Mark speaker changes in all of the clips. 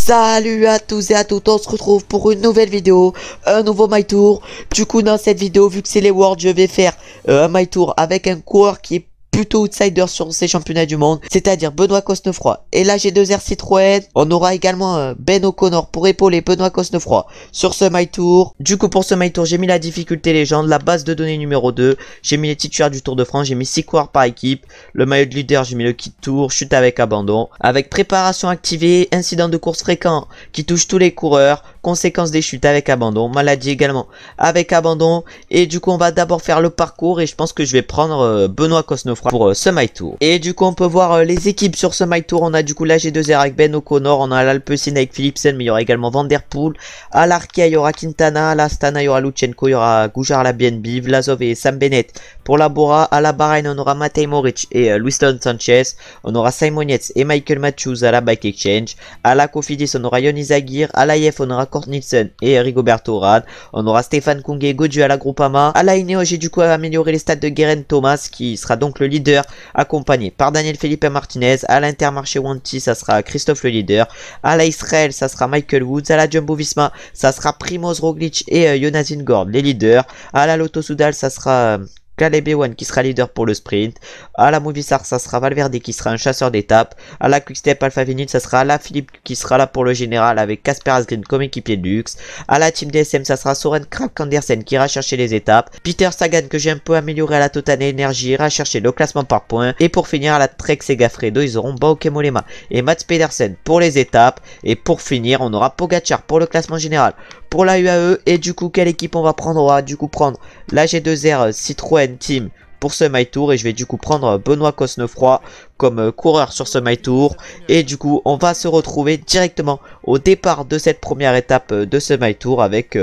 Speaker 1: Salut à tous et à toutes, on se retrouve pour une nouvelle vidéo, un nouveau My Tour. Du coup dans cette vidéo, vu que c'est les Worlds, je vais faire un My Tour avec un coureur qui est plutôt outsider sur ces championnats du monde, c'est-à-dire Benoît Cosnefroy. Et là j'ai 2R Citroën, on aura également Ben O'Connor pour épauler Benoît Cosnefroy sur ce My Tour. Du coup pour ce My Tour, j'ai mis la difficulté légende, la base de données numéro 2, j'ai mis les titulaires du Tour de France, j'ai mis 6 coureurs par équipe, le maillot de leader, j'ai mis le kit tour, chute avec abandon, avec préparation activée, incident de course fréquent qui touche tous les coureurs, conséquences des chutes avec abandon, maladie également avec abandon. Et du coup on va d'abord faire le parcours et je pense que je vais prendre Benoît Cosnefroy pour ce My Tour. Et du coup on peut voir les équipes sur ce My Tour. On a du coup la G2R avec Ben O'Connor, on a l'Alpecin avec Philipsen, mais il y aura également Van Der Poel. À l'Arkea il y aura Quintana, à l'Astana il y aura Lutsenko, il y aura Goujar, la BNB, Vlasov et Sam Bennett. Pour la Bora, à la Bahreïn on aura Matej Moric et Luiston Sanchez, on aura Simon Yates et Michael Matthews à la Bike Exchange. À la Cofidis on aura Yoni Zagir, à l'AIF on aura Kort Nielsen et Rigoberto Urán, on aura Stefan Kung et Godu à la Groupama. À la Ineos j'ai du coup amélioré les stats de Geraint Thomas qui sera donc le leader, accompagné par Daniel Felipe Martinez. À l'Intermarché Wanty ça sera Christophe le leader, à la Israël ça sera Michael Woods, à la Jumbo Visma ça sera Primoz Roglic et Jonas Vingegaard les leaders, à la Lotto Soudal ça sera Caleb Ewan qui sera leader pour le sprint. À la Movistar ça sera Valverde qui sera un chasseur d'étape. À la Quickstep Alpha Vinyl ça sera la Philippe qui sera là pour le général avec Casper Asgreen comme équipier de luxe. À la Team DSM ça sera Soren Kragh Andersen qui ira chercher les étapes. Peter Sagan que j'ai un peu amélioré à la Total Energy ira chercher le classement par points. Et pour finir à la Trek Segafredo ils auront Bauke Mollema et Mats Pedersen pour les étapes. Et pour finir on aura Pogacar pour le classement général. Pour la UAE, et du coup quelle équipe on va prendre? On va du coup prendre la G2R Citroën Team pour ce My Tour, et je vais du coup prendre Benoît Cosnefroy comme coureur sur ce My Tour. Et du coup on va se retrouver directement au départ de cette première étape de ce My Tour avec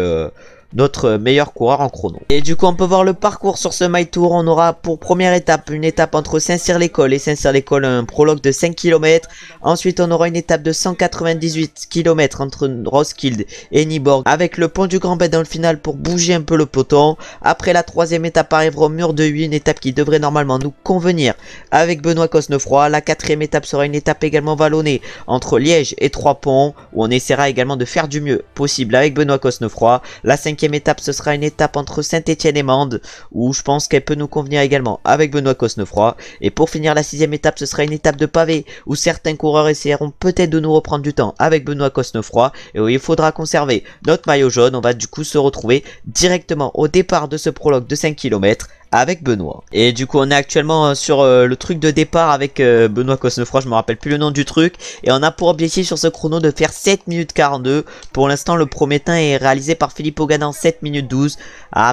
Speaker 1: notre meilleur coureur en chrono. Et du coup on peut voir le parcours sur ce My Tour. On aura pour première étape une étape entre Saint-Cyr-l'École et Saint-Cyr-l'École, un prologue de 5 km. Ensuite on aura une étape de 198 km entre Roskilde et Nyborg avec le pont du Grand Bain dans le final pour bouger un peu le peloton. Après la troisième étape arrivera au mur de Huy, une étape qui devrait normalement nous convenir avec Benoît Cosnefroy. La quatrième étape sera une étape également vallonnée entre Liège et Trois-Ponts où on essaiera également de faire du mieux possible avec Benoît Cosnefroy. La cinquième étape ce sera une étape entre Saint-Étienne et Mende où je pense qu'elle peut nous convenir également avec Benoît Cosnefroy. Et pour finir la sixième étape ce sera une étape de pavé où certains coureurs essaieront peut-être de nous reprendre du temps avec Benoît Cosnefroy et où il faudra conserver notre maillot jaune. On va du coup se retrouver directement au départ de ce prologue de 5 km avec Benoît. Et du coup on est actuellement sur le truc de départ avec Benoît Cosnefroy, je me rappelle plus le nom du truc, et on a pour objectif sur ce chrono de faire 7 minutes 42. Pour l'instant le premier temps est réalisé par Filippo Ganna en 7 minutes 12.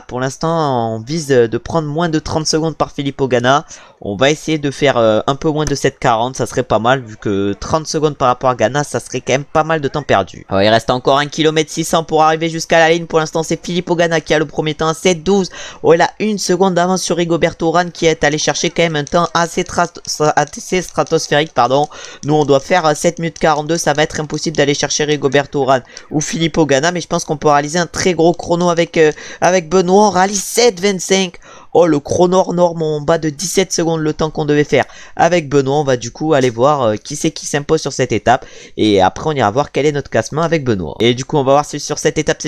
Speaker 1: Pour l'instant on vise de prendre moins de 30 secondes par Filippo Ganna. On va essayer de faire un peu moins de 7,40, ça serait pas mal vu que 30 secondes par rapport à Ganna ça serait quand même pas mal de temps perdu. Il reste encore 1 km 600 pour arriver jusqu'à la ligne. Pour l'instant c'est Filippo Ganna qui a le premier temps à 7,12. Il a une seconde d'avance sur Rigoberto Urán qui est allé chercher quand même un temps assez stratosphérique pardon. Nous on doit faire 7 minutes 42, ça va être impossible d'aller chercher Rigoberto Urán ou Filippo Ganna, mais je pense qu'on peut réaliser un très gros chrono avec Benoît. On réalise 7,25. Oh, le chrono hors norme en bas de 17 secondes le temps qu'on devait faire avec Benoît. On va du coup aller voir qui c'est qui s'impose sur cette étape. Et après on ira voir quel est notre classement avec Benoît. Et du coup on va voir si sur cette étape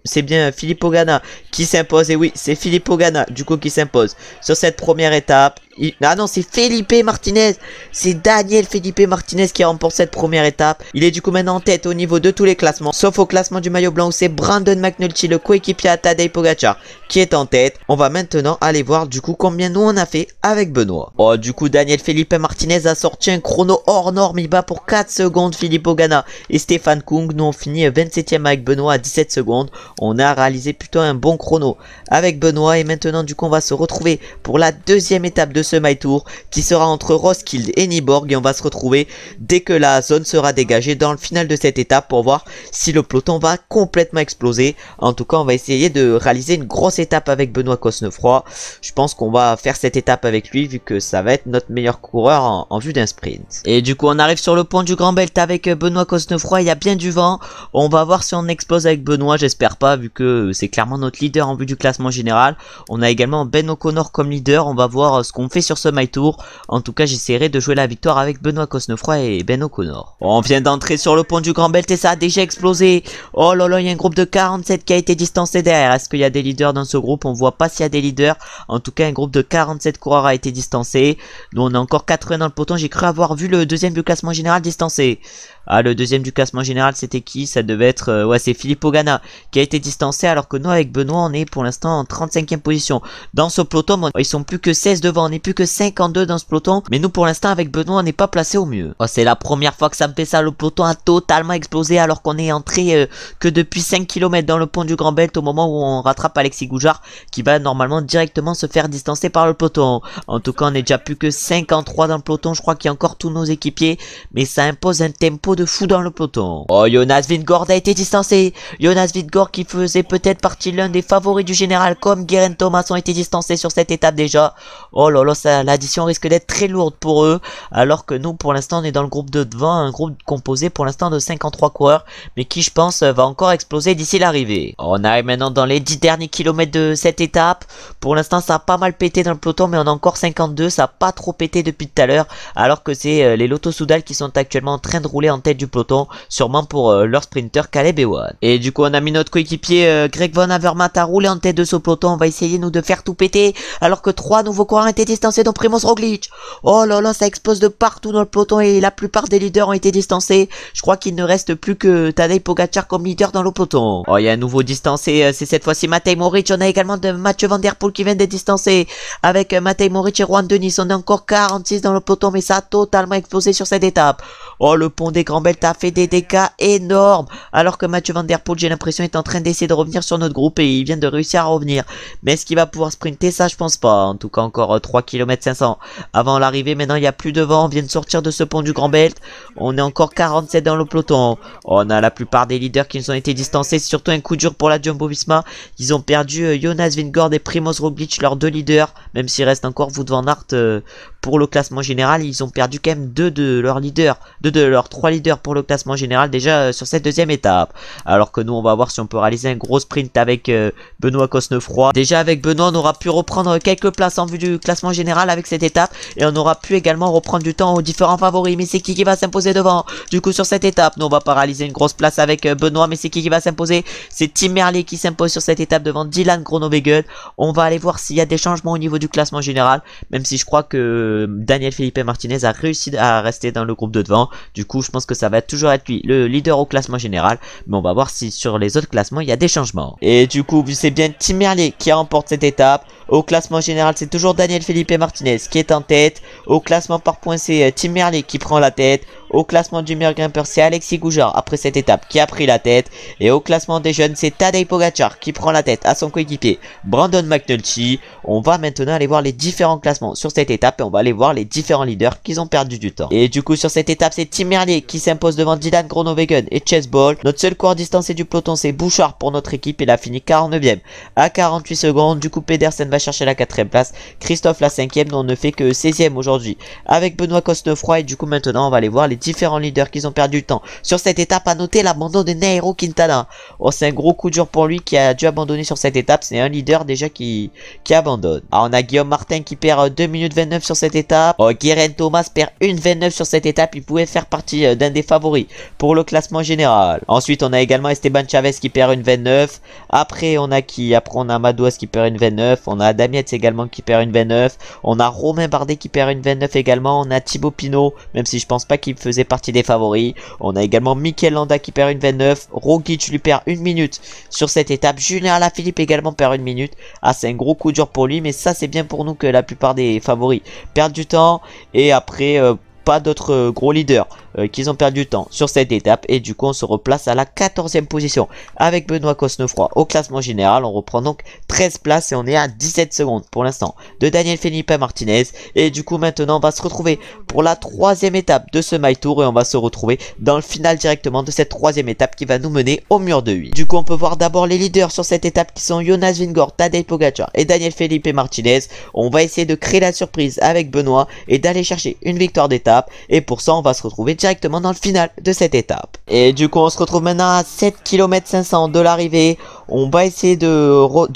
Speaker 1: c'est bien Filippo Ganna qui s'impose. Et oui c'est Filippo Ganna du coup qui s'impose sur cette première étape. Ah non c'est Felipe Martinez. C'est Daniel Felipe Martinez qui remporte cette première étape. Il est du coup maintenant en tête au niveau de tous les classements, sauf au classement du maillot blanc où c'est Brandon McNulty, le coéquipier à Tadej Pogacar, qui est en tête. On va maintenant aller voir du coup combien nous on a fait avec Benoît. Oh du coup Daniel Felipe Martinez a sorti un chrono hors norme. Il bat pour 4 secondes Filippo Ganna et Stefan Kung. Nous on finit 27ème avec Benoît à 17 secondes. On a réalisé plutôt un bon chrono avec Benoît. Et maintenant du coup on va se retrouver pour la deuxième étape de ce My Tour qui sera entre Roskilde et Nyborg, et on va se retrouver dès que la zone sera dégagée dans le final de cette étape pour voir si le peloton va complètement exploser. En tout cas on va essayer de réaliser une grosse étape avec Benoît Cosnefroy. je pense qu'on va faire cette étape avec lui vu que ça va être notre meilleur coureur en vue d'un sprint. Et du coup on arrive sur le pont du Grand Belt avec Benoît Cosnefroy, il y a bien du vent, on va voir si on explose avec Benoît, j'espère pas vu que c'est clairement notre leader en vue du classement général. On a également Ben O'Connor comme leader, on va voir ce qu'on fait sur ce My Tour. En tout cas j'essaierai de jouer la victoire avec Benoît Cosnefroy et Ben O'Connor. On vient d'entrer sur le pont du Grand Belt et ça a déjà explosé. Oh là là, il y a un groupe de 47 qui a été distancé derrière. Est-ce qu'il y a des leaders dans ce groupe? On voit pas s'il y a des leaders. En tout cas un groupe de 47 coureurs a été distancé. Nous on a encore 80 dans le peloton, j'ai cru avoir vu le deuxième du classement général distancé. Ah, le deuxième du classement général c'était qui? Ça devait être ouais, c'est Philippe Ogana qui a été distancé, alors que nous avec Benoît on est pour l'instant en 35e position dans ce peloton. Ils sont plus que 16 devant, on n'est plus que 52 dans ce peloton, mais nous pour l'instant avec Benoît on n'est pas placé au mieux. Oh, c'est la première fois que ça me fait ça, le peloton a totalement explosé alors qu'on est entré que depuis 5 km dans le pont du Grand Belt au moment où on rattrape Alexis Goujard qui va normalement directement se faire distancer par le peloton. En tout cas on est déjà plus que 53 dans le peloton, je crois qu'il y a encore tous nos équipiers, mais ça impose un tempo de fou dans le peloton. Oh, Jonas Vingegaard a été distancé. Jonas Vingegaard qui faisait peut-être partie l'un des favoris du général comme Geraint Thomas ont été distancés sur cette étape déjà. Oh là là, l'addition risque d'être très lourde pour eux, alors que nous pour l'instant on est dans le groupe de devant, un groupe composé pour l'instant de 53 coureurs, mais qui je pense va encore exploser d'ici l'arrivée. On arrive maintenant dans les 10 derniers kilomètres de cette étape. Pour l'instant ça a pas mal pété dans le peloton, mais on a encore 52, ça a pas trop pété depuis tout à l'heure, alors que c'est les Lotto Soudal qui sont actuellement en train de rouler en tête du peloton, sûrement pour leur sprinter Caleb Ewan. Et du coup on a mis notre coéquipier Greg Van Avermaet à rouler en tête de ce peloton. On va essayer nous de faire tout péter, alors que 3 nouveaux coureurs ont été distancés dont Primoz Roglic. Oh là là, ça explose de partout dans le peloton et la plupart des leaders ont été distancés. Je crois qu'il ne reste plus que Tadej Pogacar comme leader dans le peloton. Oh, il y a un nouveau distancé, c'est cette fois-ci Matej Moric. On a également de Mathieu Van Der Poel qui vient d'être distancé avec Matej Moric et Juan Denis. On est encore 46 dans le peloton, mais ça a totalement explosé sur cette étape. Oh, le pont des Grands Belt a fait des dégâts énormes, alors que Mathieu Van Der Poel, j'ai l'impression, est en train d'essayer de revenir sur notre groupe et il vient de réussir à revenir. Mais est-ce qu'il va pouvoir sprinter? Ça je pense pas. En tout cas encore 3 km 500 avant l'arrivée. Maintenant il n'y a plus de vent, on vient de sortir de ce pont du Grand Belt. On est encore 47 dans le peloton. On a la plupart des leaders qui nous ont été distancés. C'est surtout un coup dur pour la Jumbo-Visma. Ils ont perdu Jonas Vingegaard et Primoz Roglic, leurs deux leaders, même s'il reste encore Wout van Aert pour le classement général. Ils ont perdu quand même deux de leurs leaders, deux de leurs 3 leaders pour le classement général déjà sur cette deuxième étape. Alors que nous on va voir si on peut réaliser un gros sprint avec Benoît Cosnefroy. Déjà avec Benoît on aura pu reprendre quelques places en vue du classement général avec cette étape, et on aura pu également reprendre du temps aux différents favoris. Mais c'est qui va s'imposer devant? Du coup sur cette étape nous on va pas réaliser une grosse place avec Benoît, mais c'est qui va s'imposer? C'est Tim Merlier qui s'impose sur cette étape devant Dylan Groenewegen. On va aller voir s'il y a des changements au niveau du classement général, même si je crois que Daniel Felipe Martinez a réussi à rester dans le groupe de devant. Du coup je pense que ça va toujours être lui le leader au classement général, mais on va voir si sur les autres classements il y a des changements. Et du coup c'est bien Tim Merlier qui remporte cette étape. Au classement général c'est toujours Daniel Felipe Martinez qui est en tête. Au classement par points c'est Tim Merlier qui prend la tête. Au classement du meilleur grimpeur c'est Alexis Goujard après cette étape qui a pris la tête. Et au classement des jeunes c'est Tadej Pogacar qui prend la tête à son coéquipier Brandon McNulty. On va maintenant aller voir les différents classements sur cette étape et on va aller voir les différents leaders qui ont perdu du temps. Et du coup sur cette étape c'est Tim Merlier qui s'impose devant Dylan Groenewegen et Chase Ball. Notre seul coureur distancé du peloton c'est Bouchard pour notre équipe, il a fini 49e à 48 secondes. Du coup Pedersen va chercher la 4ème place, Christophe la 5ème, dont on ne fait que 16ème aujourd'hui avec Benoît Cosnefroy. Et du coup maintenant on va aller voir les différents leaders qui ont perdu du temps sur cette étape. À noter l'abandon de Nairo Quintana. Oh, c'est un gros coup dur pour lui qui a dû abandonner sur cette étape. C'est un leader déjà qui abandonne. Alors on a Guillaume Martin qui perd 2 minutes 29 sur cette étape. Oh, Geraint Thomas perd 1,29 sur cette étape. Il pouvait faire partie d'un des favoris pour le classement général. Ensuite on a également Esteban Chavez qui perd 1,29. Après on a qui? Après on a Madouas qui perd 1,29. On a Damietz également qui perd 1,29. On a Romain Bardet qui perd 1,29 également. On a Thibaut Pinot, même si je pense pas qu'il faisait partie des favoris. On a également Mikel Landa qui perd 1,29. Roglic lui perd 1 minute sur cette étape. Julien Alaphilippe également perd 1 minute. Ah, c'est un gros coup dur pour lui, mais ça c'est bien pour nous que la plupart des favoris perdent du temps. Et après pas d'autres gros leaders qu'ils ont perdu du temps sur cette étape. Et du coup on se replace à la 14e position avec Benoît Cosnefroy au classement général. On reprend donc 13 places et on est à 17 secondes pour l'instant de Daniel Felipe Martinez. Et du coup maintenant on va se retrouver pour la 3e étape de ce My Tour et on va se retrouver dans le final directement de cette 3e étape qui va nous mener au mur de 8. Du coup on peut voir d'abord les leaders sur cette étape qui sont Jonas Vingegaard, Tadej Pogacar et Daniel Felipe Martinez. On va essayer de créer la surprise avec Benoît et d'aller chercher une victoire d'étape, et pour ça on va se retrouver directement dans le final de cette étape. Et du coup on se retrouve maintenant à 7 km 500 de l'arrivée. On va essayer de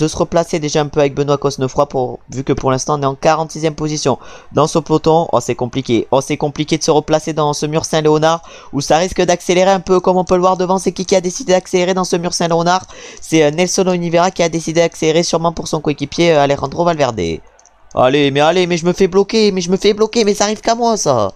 Speaker 1: se replacer déjà un peu avec Benoît Cosnefroy, vu que pour l'instant on est en 46e position dans ce peloton. Oh c'est compliqué, de se replacer dans ce mur Saint-Léonard où ça risque d'accélérer un peu. Comme on peut le voir devant, c'est qui a décidé d'accélérer dans ce mur Saint-Léonard? C'est Nelson Oliveira qui a décidé d'accélérer, sûrement pour son coéquipier Alejandro Valverde. Allez, mais je me fais bloquer, mais ça arrive qu'à moi ça.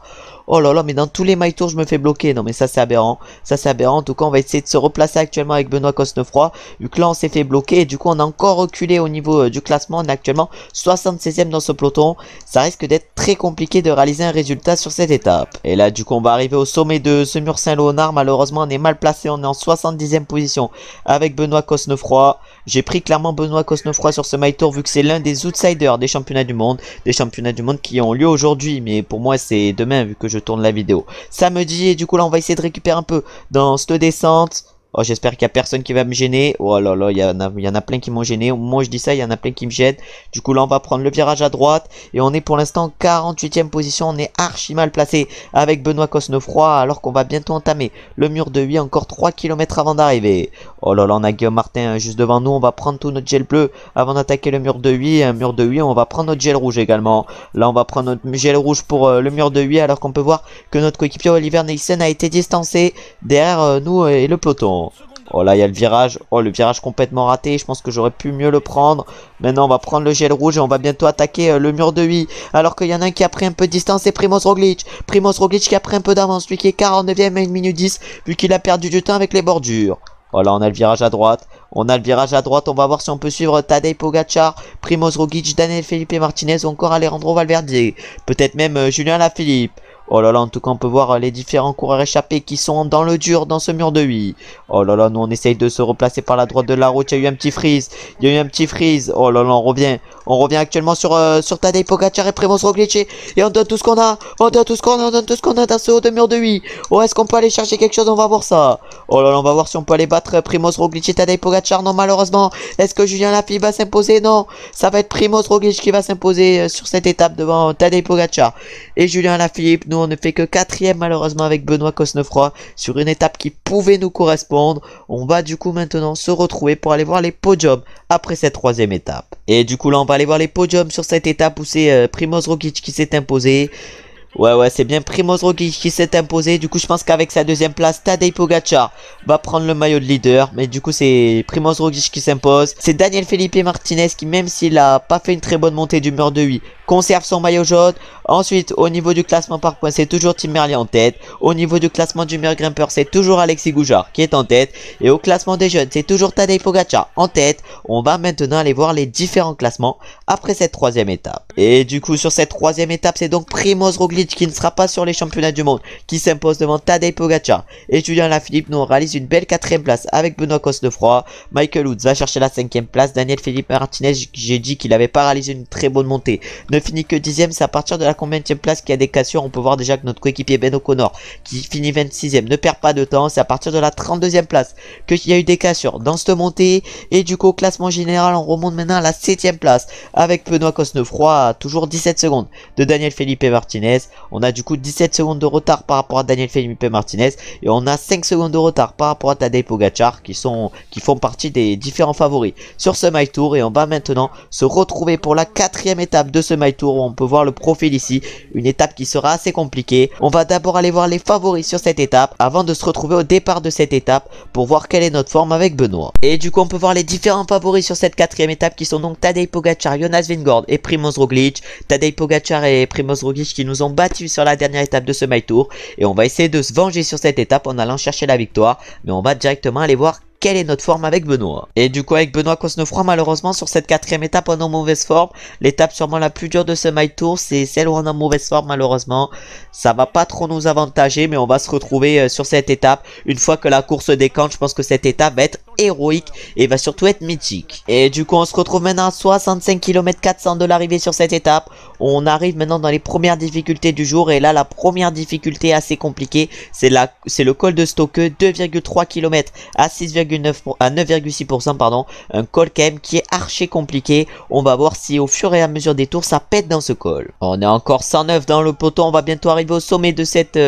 Speaker 1: Oh là là, mais dans tous les My Tours, je me fais bloquer. Non, mais ça, c'est aberrant. Ça, c'est aberrant. En tout cas, on va essayer de se replacer actuellement avec Benoît Cosnefroy. Vu que là, on s'est fait bloquer. Et du coup, on a encore reculé au niveau du classement. On est actuellement 76e dans ce peloton. Ça risque d'être très compliqué de réaliser un résultat sur cette étape. Et là, du coup, on va arriver au sommet de ce mur Saint-Léonard. Malheureusement, on est mal placé. On est en 70e position avec Benoît Cosnefroy. J'ai pris clairement Benoît Cosnefroy sur ce My Tour, vu que c'est l'un des outsiders des championnats du monde. Des championnats du monde qui ont lieu aujourd'hui. Mais pour moi, c'est demain, vu que je tourne la vidéo samedi. Et du coup là on va essayer de récupérer un peu dans cette descente. Oh, j'espère qu'il n'y a personne qui va me gêner. Oh là là, il y en a plein qui m'ont gêné. Moi je dis ça, il y en a plein qui me gênent. Du coup là on va prendre le virage à droite. Et on est pour l'instant 48e position. On est archi mal placé avec Benoît Cosnefroy, alors qu'on va bientôt entamer le mur de 8. Encore 3 km avant d'arriver. Oh là là, on a Guillaume Martin juste devant nous. On va prendre tout notre gel bleu avant d'attaquer le mur de 8. Un mur de 8, on va prendre notre gel rouge également. Là on va prendre notre gel rouge pour le mur de 8, alors qu'on peut voir que notre coéquipier Oliver Neysen a été distancé derrière nous et le peloton. Oh là il y a le virage. Oh, le virage complètement raté. Je pense que j'aurais pu mieux le prendre. Maintenant on va prendre le gel rouge et on va bientôt attaquer le mur de 8. Alors qu'il y en a un qui a pris un peu de distance, c'est Primoz Roglic. Primoz Roglic qui a pris un peu d'avance, lui qui est 49e à 1 minute 10, vu qu'il a perdu du temps avec les bordures. Voilà, on a le virage à droite. On va voir si on peut suivre Tadej Pogacar, Primoz Roglic, Daniel Felipe Martinez ou encore Alejandro Valverde. Peut-être même Julien Lafilippe. Oh là là, en tout cas on peut voir les différents coureurs échappés qui sont dans le dur dans ce mur de 8. Oh là là, nous on essaye de se replacer par la droite de la route. Il y a eu un petit freeze. Oh là là, on revient actuellement sur Tadej Pogacar et Primoz Roglic. Et on donne tout ce qu'on a. On donne tout ce qu'on a dans ce haut de mur de 8. Oh, est-ce qu'on peut aller chercher quelque chose? On va voir ça. Oh là là, on va voir si on peut aller battre Primoz Roglic et Tadej Pogacar. Non, malheureusement. Est-ce que Julien Lafilippe va s'imposer? Non. Ça va être Primoz Roglic qui va s'imposer sur cette étape devant Tadej Pogacar et Julien Lafilippe. Nous on ne fait que 4e malheureusement avec Benoît Cosnefroy sur une étape qui pouvait nous correspondre. On va du coup maintenant se retrouver pour aller voir les podiums après cette 3e étape. Et du coup là on va aller voir les podiums sur cette étape où c'est Primoz Roglic qui s'est imposé. Ouais, c'est bien Primoz Roglic qui s'est imposé. Du coup, je pense qu'avec sa 2e place, Tadej Pogacar va prendre le maillot de leader. Mais du coup, c'est Primoz Roglic qui s'impose. C'est Daniel Felipe Martinez qui, même s'il a pas fait une très bonne montée du mur de 8, conserve son maillot jaune. Ensuite, au niveau du classement par points, c'est toujours Tim Merlier en tête. Au niveau du classement du meilleur grimpeur, c'est toujours Alexis Goujard qui est en tête. Et au classement des jeunes, c'est toujours Tadej Pogacar en tête. On va maintenant aller voir les différents classements après cette 3e étape. Et du coup, sur cette 3e étape, c'est donc Primoz Roglic qui ne sera pas sur les championnats du monde, qui s'impose devant Tadej Pogacar et Julien Lafilippe. Nous on réalise une belle 4e place avec Benoît Cosnefroy. Michael Woods va chercher la 5e place. Daniel Felipe Martinez, j'ai dit qu'il avait pas réalisé une très bonne montée, ne finit que 10e. C'est à partir de la combienième place qu'il y a des cassures. On peut voir déjà que notre coéquipier Ben O'Connor, qui finit 26e, ne perd pas de temps. C'est à partir de la 32e place qu'il y a eu des cassures dans cette montée. Et du coup au classement général, on remonte maintenant à la 7e place avec Benoît Cosnefroy à toujours 17 secondes de Daniel Felipe Martinez. On a du coup 17 secondes de retard par rapport à Daniel Felipe Martinez. Et on a 5 secondes de retard par rapport à Tadej Pogacar qui font partie des différents favoris sur ce My Tour. Et on va maintenant se retrouver pour la 4e étape de ce My Tour où on peut voir le profil ici. Une étape qui sera assez compliquée. On va d'abord aller voir les favoris sur cette étape avant de se retrouver au départ de cette étape pour voir quelle est notre forme avec Benoît. Et du coup on peut voir les différents favoris sur cette 4e étape qui sont donc Tadej Pogacar, Jonas Vingegaard et Primoz Roglic. Tadej Pogacar et Primoz Roglic qui nous ont battus sur la dernière étape de ce My Tour. Et on va essayer de se venger sur cette étape en allant chercher la victoire. Mais on va directement aller voir quelle est notre forme avec Benoît. Et du coup avec Benoît Cosnefroy, malheureusement sur cette 4e étape on est en mauvaise forme. L'étape sûrement la plus dure de ce My Tour, c'est celle où on est en mauvaise forme malheureusement. Ça va pas trop nous avantager, mais on va se retrouver sur cette étape. Une fois que la course décante, je pense que cette étape va être héroïque et va surtout être mythique. Et du coup on se retrouve maintenant à 65 km 400 de l'arrivée sur cette étape. On arrive maintenant dans les premières difficultés du jour, et là la première difficulté assez compliquée, c'est le col de Stoke, 2,3 km à 9,6% pardon, un col quand même qui est archi compliqué. On va voir si au fur et à mesure des tours ça pète dans ce col. On est encore 109 dans le peloton, on va bientôt arriver au sommet de cette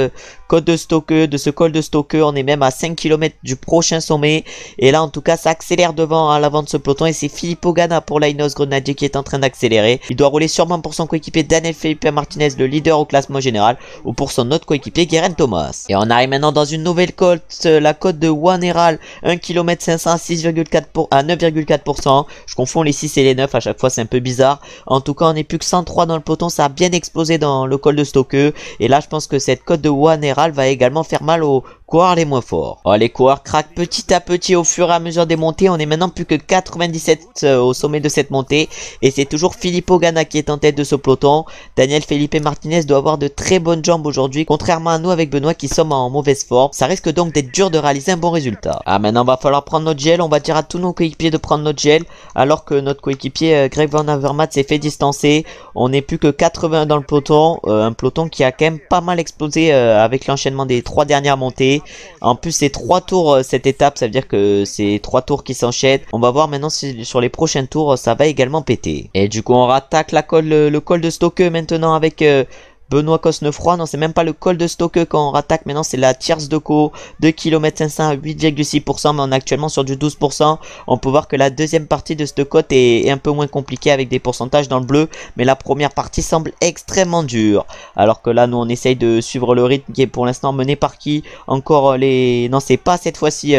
Speaker 1: col de Stoke, on est même à 5 km du prochain sommet, et là en tout cas ça accélère devant, à l'avant de ce peloton, et c'est Filippo Ganna pour l'Ineos Grenadier qui est en train d'accélérer. Il doit rouler sûrement pour son coéquipier Daniel Felipe Martinez, le leader au classement général, ou pour son autre coéquipier Geraint Thomas. Et on arrive maintenant dans une nouvelle côte, la côte de Wanneral, 1 km 500 à 9,4%. Je confonds les 6 et les 9 à chaque fois, c'est un peu bizarre. En tout cas on n'est plus que 103 dans le peloton, ça a bien explosé dans le col de Stoke, et là je pense que cette côte de Wanneral va également faire mal aux coureurs les moins forts. Oh, les coureurs craquent petit à petit au fur et à mesure des montées. On est maintenant plus que 97 au sommet de cette montée, et c'est toujours Filippo Ganna qui est en tête de ce peloton. Daniel Felipe Martinez doit avoir de très bonnes jambes aujourd'hui, contrairement à nous avec Benoît qui sommes en mauvaise forme. Ça risque donc d'être dur de réaliser un bon résultat. Ah, maintenant va falloir prendre notre gel. On va dire à tous nos coéquipiers de prendre notre gel, alors que notre coéquipier Greg Van Avermaet s'est fait distancer. On n'est plus que 80 dans le peloton, un peloton qui a quand même pas mal explosé avec l'enchaînement des 3 dernières montées. En plus c'est 3 tours cette étape, ça veut dire que c'est 3 tours qui s'enchaînent. On va voir maintenant si sur les prochains tours ça va également péter. Et du coup on rattaque le col de Stoke maintenant avec Benoît Cosnefroy. Non, c'est même pas le col de Stoke quand on rattaque. Maintenant, c'est la tierce de Co. 2 km 500 à 8,6%. Mais on est actuellement sur du 12%. On peut voir que la deuxième partie de cette côte est un peu moins compliquée avec des pourcentages dans le bleu. Mais la première partie semble extrêmement dure. Alors que là, nous, on essaye de suivre le rythme qui est pour l'instant mené par qui? Encore les... Non, c'est pas cette fois-ci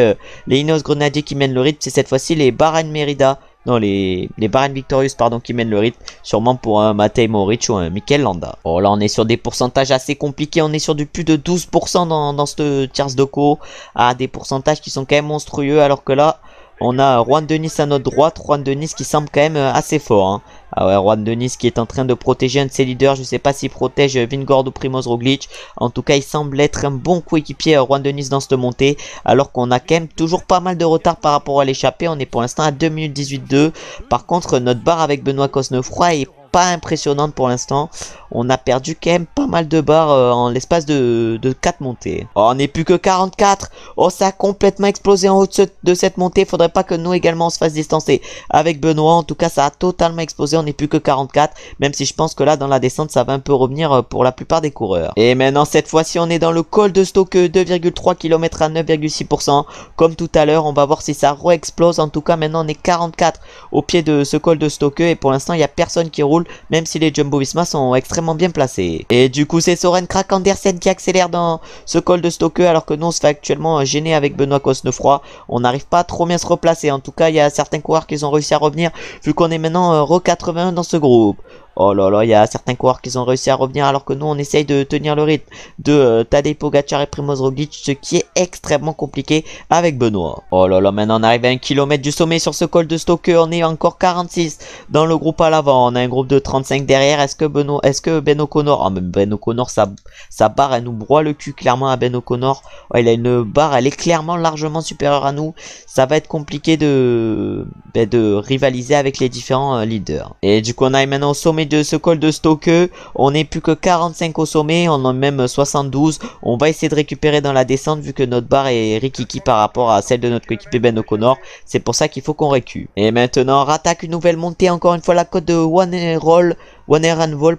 Speaker 1: les Ineos Grenadiers qui mènent le rythme. C'est cette fois-ci les Bahrain Merida. Non, les Bahrain Victorious, pardon, qui mènent le rythme. Sûrement pour un Matej Moric ou un Mikel Landa. Oh, là, on est sur des pourcentages assez compliqués. On est sur du plus de 12% dans cette tierce de co. Ah, des pourcentages qui sont quand même monstrueux. Alors que là, on a Juan Denys à notre droite. Juan Denys qui semble quand même assez fort. Hein. Ah ouais, Juan Denys qui est en train de protéger un de ses leaders. Je sais pas s'il protège Vingord ou Primoz Roglic. En tout cas, il semble être un bon coéquipier Juan Denys dans cette montée. Alors qu'on a quand même toujours pas mal de retard par rapport à l'échappée. On est pour l'instant à 2 minutes 18-2. Par contre, notre barre avec Benoît Cosnefroy est pas impressionnante pour l'instant. On a perdu quand même pas mal de barres en l'espace de 4 montées. Oh, on n'est plus que 44. Oh, ça a complètement explosé en haut de cette montée. Faudrait pas que nous également on se fasse distancer avec Benoît. En tout cas, ça a totalement explosé. On n'est plus que 44. Même si je pense que là, dans la descente, ça va un peu revenir pour la plupart des coureurs. Et maintenant, cette fois-ci, on est dans le col de Stoke. 2,3 km à 9,6%. Comme tout à l'heure, on va voir si ça re-explose. En tout cas, maintenant, on est 44 au pied de ce col de Stoke. Et pour l'instant, il n'y a personne qui roule, même si les Jumbo-Visma sont extrêmement bien placés. Et du coup, c'est Søren Kragh Andersen qui accélère dans ce col de Stoke, alors que nous, on se fait actuellement gêner avec Benoît Cosnefroy. On n'arrive pas à trop bien se replacer. En tout cas, il y a certains coureurs qui ont réussi à revenir, vu qu'on est maintenant re-81 dans ce groupe. Oh là là, il y a certains coureurs qui ont réussi à revenir, alors que nous on essaye de tenir le rythme de Tadej Pogacar et Primoz Roglic, ce qui est extrêmement compliqué avec Benoît. Oh là là, maintenant on arrive à 1 km du sommet sur ce col de Stoke. On est encore 46 dans le groupe à l'avant. On a un groupe de 35 derrière. Est-ce que Ben O'Connor, mais Ben O'Connor, sa barre elle nous broie le cul clairement à Ben O'Connor. Oh, il a une barre, elle est clairement largement supérieure à nous. Ça va être compliqué de rivaliser avec les différents leaders. Et du coup on arrive maintenant au sommet de ce col de Stoke. On n'est plus que 45 au sommet, on en a même 72. On va essayer de récupérer dans la descente, vu que notre barre est rikiki par rapport à celle de notre coéquipier Ben O'Connor. C'est pour ça qu'il faut qu'on récupère. Et maintenant on rattaque une nouvelle montée, encore une fois la côte de Wanneranvol,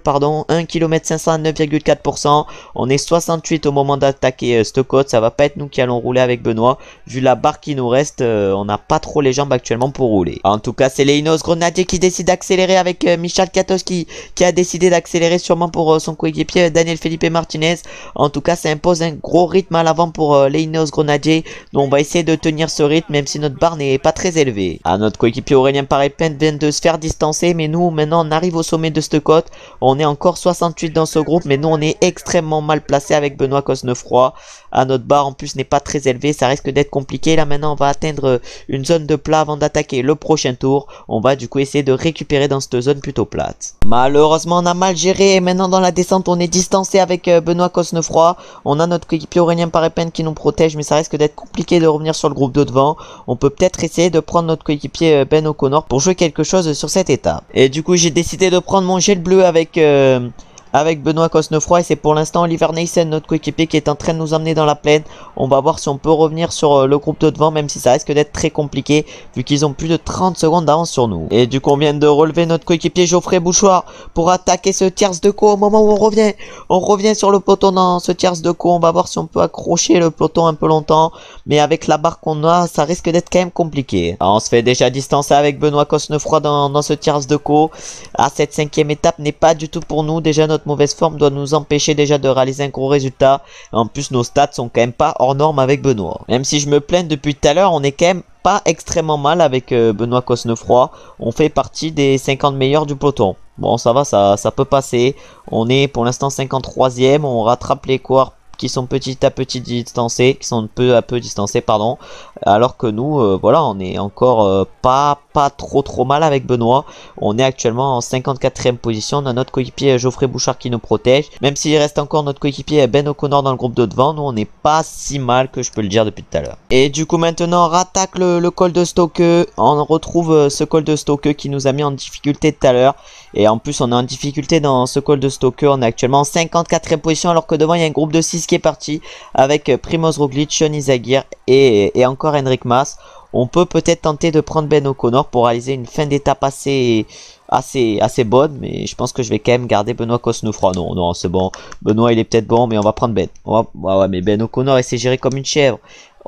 Speaker 1: pardon, 1 km 500 à 9,4%. On est 68 au moment d'attaquer cette côte. Ça va pas être nous qui allons rouler avec Benoît. Vu la barre qui nous reste, on n'a pas trop les jambes actuellement pour rouler. En tout cas, c'est les Ineos Grenadiers qui décident d'accélérer avec Michal Katos qui a décidé d'accélérer sûrement pour son coéquipier Daniel Felipe Martinez. En tout cas, ça impose un gros rythme à l'avant pour les Ineos Grenadiers. Donc on va essayer de tenir ce rythme, même si notre barre n'est pas très élevée. Notre coéquipier Aurélien Paré-Pente vient de se faire distancer, mais nous maintenant on arrive au sommet de cette cette cote. On est encore 68 dans ce groupe, mais nous on est extrêmement mal placé avec Benoît Cosnefroy. À notre barre en plus n'est pas très élevé, ça risque d'être compliqué. Là maintenant on va atteindre une zone de plat avant d'attaquer le prochain tour. On va du coup essayer de récupérer dans cette zone plutôt plate. Malheureusement on a mal géré et maintenant dans la descente on est distancé avec Benoît Cosnefroy. On a notre coéquipier Aurélien Parepin qui nous protège, mais ça risque d'être compliqué de revenir sur le groupe de devant. On peut peut-être essayer de prendre notre coéquipier Ben O'Connor pour jouer quelque chose sur cette étape. Et du coup j'ai décidé de prendre mon gel bleu avec Benoît Cosnefroy, et c'est pour l'instant Oliver Neysen, notre coéquipier, qui est en train de nous emmener dans la plaine. On va voir si on peut revenir sur le groupe de devant, même si ça risque d'être très compliqué vu qu'ils ont plus de 30 secondes d'avance sur nous. Et du coup on vient de relever notre coéquipier Geoffrey Bouchoir pour attaquer ce tierce de co au moment où on revient sur le peloton dans ce tierce de co. On va voir si on peut accrocher le peloton un peu longtemps, mais avec la barre qu'on a ça risque d'être quand même compliqué. Alors, on se fait déjà distancer avec Benoît Cosnefroy dans ce tierce de co. Cette 5e étape n'est pas du tout pour nous. Déjà notre mauvaise forme doit nous empêcher déjà de réaliser un gros résultat. En plus nos stats sont quand même pas hors normes avec Benoît. Même si je me plains depuis tout à l'heure, on est quand même pas extrêmement mal avec Benoît Cosnefroy. On fait partie des 50 meilleurs du peloton. Bon ça va, ça peut passer. On est pour l'instant 53e. On rattrape les coureurs qui sont petit à petit distancés, qui sont peu à peu distancés, pardon, alors que nous, voilà, on est encore pas trop mal avec Benoît. On est actuellement en 54e position. On a notre coéquipier Geoffrey Bouchard qui nous protège, même s'il reste encore notre coéquipier Ben O'Connor dans le groupe de devant. Nous on n'est pas si mal que je peux le dire depuis tout à l'heure. Et du coup maintenant on rattaque le col de Stoke. On retrouve ce col de Stoke qui nous a mis en difficulté tout à l'heure, et en plus on est en difficulté dans ce col de Stoke. On est actuellement en 54e position, alors que devant il y a un groupe de 6 qui est parti avec Primoz Roglic, Sean Izagirre et encore Henrik Mas. On peut peut-être tenter de prendre Ben O'Connor pour réaliser une fin d'étape assez bonne, mais je pense que je vais quand même garder Benoît Cosnefroy. Non, c'est bon. Benoît il est peut-être bon, mais on va prendre Ben. Ouais, mais Ben O'Connor il s'est géré comme une chèvre.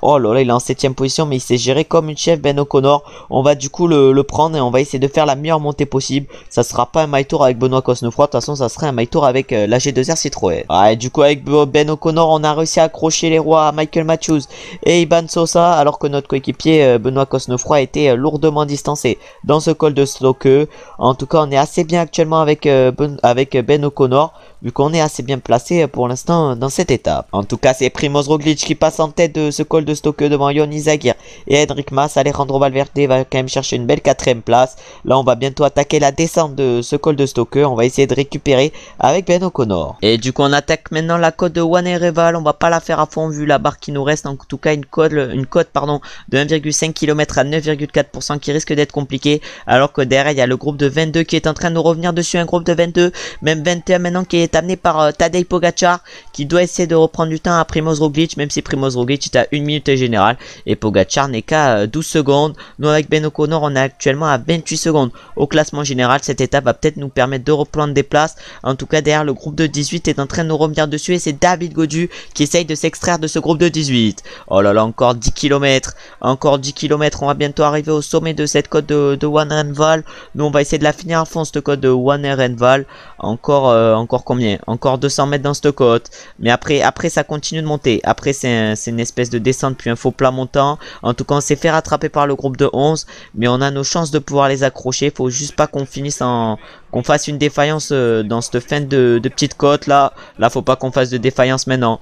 Speaker 1: Oh là là, il est en 7e position, mais il s'est géré comme une chèvre, Ben O'Connor. On va du coup le prendre et on va essayer de faire la meilleure montée possible. Ça sera pas un My Tour avec Benoît Cosnefroy, de toute façon ça serait un My Tour avec la G2R Citroën. Et du coup avec Ben O'Connor on a réussi à accrocher les rois à Michael Matthews et Iban Sosa, alors que notre coéquipier Benoît Cosnefroy a été lourdement distancé dans ce col de Stoke. En tout cas on est assez bien actuellement avec Ben O'Connor, vu qu'on est assez bien placé pour l'instant dans cette étape. En tout cas c'est Primoz Roglic qui passe en tête de ce col de Stoke devant Sean Izagirre et Henrik Mas. Alejandro Valverde va quand même chercher une belle 4e place. Là on va bientôt attaquer la descente de ce col de Stoke. On va essayer de récupérer avec Ben O'Connor. Et du coup on attaque maintenant la côte de Wanne-Reval. On va pas la faire à fond vu la barre qui nous reste. En tout cas une cote de 1,5 km à 9,4% qui risque d'être compliqué, alors que derrière il y a le groupe de 22 qui est en train de revenir dessus. Un groupe de 22, même 21 maintenant, qui est amené par Tadej Pogacar, qui doit essayer de reprendre du temps à Primoz Roglic, même si Primoz Roglic est à 1 minute générale et Pogacar n'est qu'à 12 secondes. Nous avec Ben O'Connor on est actuellement à 28 secondes au classement général. Cette étape va peut-être nous permettre de reprendre des places. En tout cas derrière le groupe de 18 est en train de nous revenir dessus, et c'est David Gaudu qui essaye de s'extraire de ce groupe de 18. Oh là là, encore 10 km, encore 10 km. On va bientôt arriver au sommet de cette côte de Wanne-Reval. Nous on va essayer de la finir à fond cette côte de Wanne-Reval. Encore combien? Encore 200 mètres dans cette côte, mais après ça continue de monter. Après c'est une espèce de descente puis un faux plat montant. En tout cas on s'est fait rattraper par le groupe de 11, mais on a nos chances de pouvoir les accrocher. Faut juste pas qu'on finisse qu'on fasse une défaillance dans cette fin de petite côte là. Faut pas qu'on fasse de défaillance maintenant.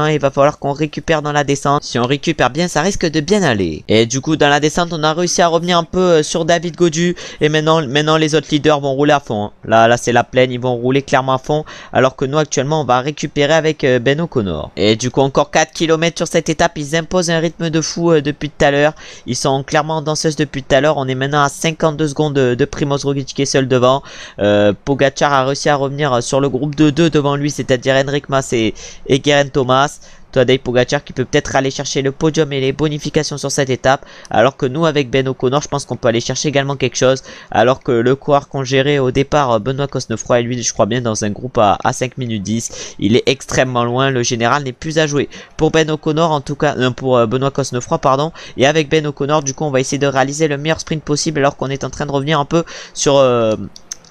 Speaker 1: Il va falloir qu'on récupère dans la descente. Si on récupère bien, ça risque de bien aller. Et du coup dans la descente on a réussi à revenir un peu sur David Gaudu, et maintenant les autres leaders vont rouler à fond, hein. Là c'est la plaine, ils vont rouler clairement à fond, alors que nous actuellement on va récupérer avec Ben O'Connor. Et du coup encore 4 km sur cette étape. Ils imposent un rythme de fou depuis tout à l'heure. Ils sont clairement en danseuse depuis tout à l'heure. On est maintenant à 52 secondes de Primoz Roglic qui est seul devant. Pogacar a réussi à revenir sur le groupe de 2 devant lui, c'est-à-dire Henrik Mas et Geraint Thomas. Tadej Pogacar qui peut peut-être aller chercher le podium et les bonifications sur cette étape, alors que nous avec Ben O'Connor je pense qu'on peut aller chercher également quelque chose, alors que le coureur qu'on gérait au départ, Benoît Cosnefroy, et lui je crois bien dans un groupe à 5 minutes 10, il est extrêmement loin. Le général n'est plus à jouer pour Ben O'Connor, en tout cas pour Benoît Cosnefroy pardon. Et avec Ben O'Connor du coup on va essayer de réaliser le meilleur sprint possible, alors qu'on est en train de revenir un peu sur